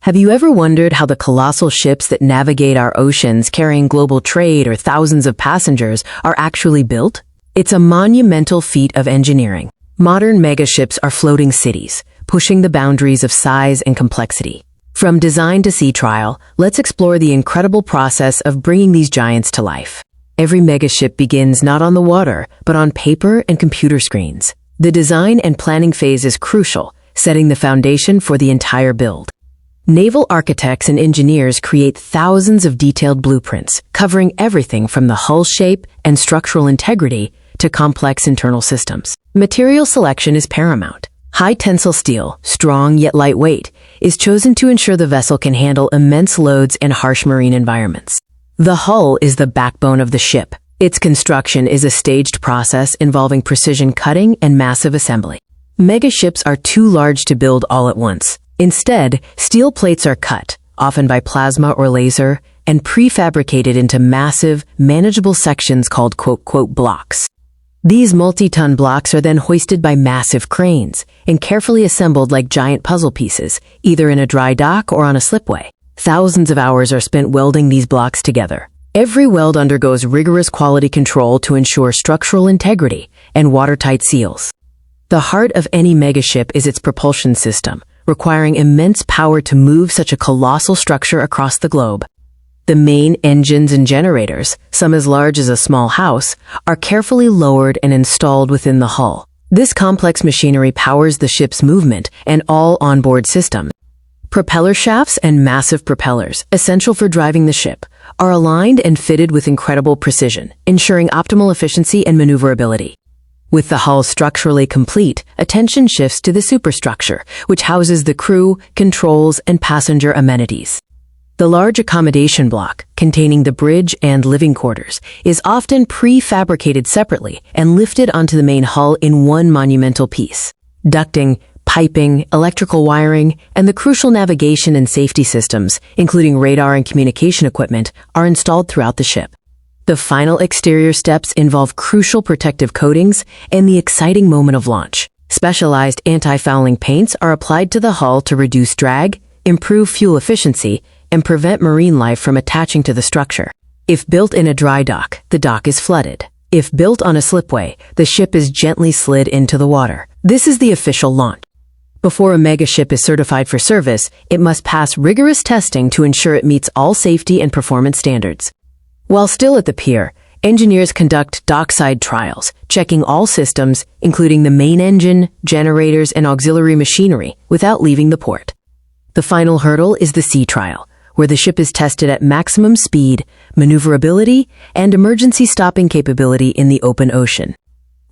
Have you ever wondered how the colossal ships that navigate our oceans carrying global trade or thousands of passengers are actually built? It's a monumental feat of engineering. Modern megaships are floating cities, pushing the boundaries of size and complexity. From design to sea trial, let's explore the incredible process of bringing these giants to life. Every megaship begins not on the water, but on paper and computer screens. The design and planning phase is crucial, setting the foundation for the entire build. Naval architects and engineers create thousands of detailed blueprints, covering everything from the hull shape and structural integrity to complex internal systems. Material selection is paramount. High tensile steel, strong yet lightweight, is chosen to ensure the vessel can handle immense loads in harsh marine environments. The hull is the backbone of the ship. Its construction is a staged process involving precision cutting and massive assembly. Megaships are too large to build all at once. Instead, steel plates are cut, often by plasma or laser, and prefabricated into massive, manageable sections called quote-quote blocks. These multi-ton blocks are then hoisted by massive cranes and carefully assembled like giant puzzle pieces, either in a dry dock or on a slipway. Thousands of hours are spent welding these blocks together. Every weld undergoes rigorous quality control to ensure structural integrity and watertight seals. The heart of any megaship is its propulsion system, requiring immense power to move such a colossal structure across the globe. The main engines and generators, some as large as a small house, are carefully lowered and installed within the hull. This complex machinery powers the ship's movement and all onboard systems. Propeller shafts and massive propellers, essential for driving the ship, are aligned and fitted with incredible precision, ensuring optimal efficiency and maneuverability. With the hull structurally complete, attention shifts to the superstructure, which houses the crew, controls, and passenger amenities. The large accommodation block, containing the bridge and living quarters, is often prefabricated separately and lifted onto the main hull in one monumental piece. Ducting, piping, electrical wiring, and the crucial navigation and safety systems, including radar and communication equipment, are installed throughout the ship. The final exterior steps involve crucial protective coatings and the exciting moment of launch. Specialized anti-fouling paints are applied to the hull to reduce drag, improve fuel efficiency, and prevent marine life from attaching to the structure. If built in a dry dock, the dock is flooded. If built on a slipway, the ship is gently slid into the water. This is the official launch. Before a megaship is certified for service, it must pass rigorous testing to ensure it meets all safety and performance standards. While still at the pier, engineers conduct dockside trials, checking all systems, including the main engine, generators, and auxiliary machinery, without leaving the port. The final hurdle is the sea trial, where the ship is tested at maximum speed, maneuverability, and emergency stopping capability in the open ocean.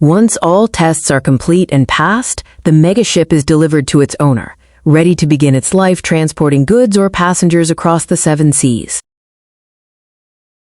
Once all tests are complete and passed, the megaship is delivered to its owner, ready to begin its life transporting goods or passengers across the 7 seas.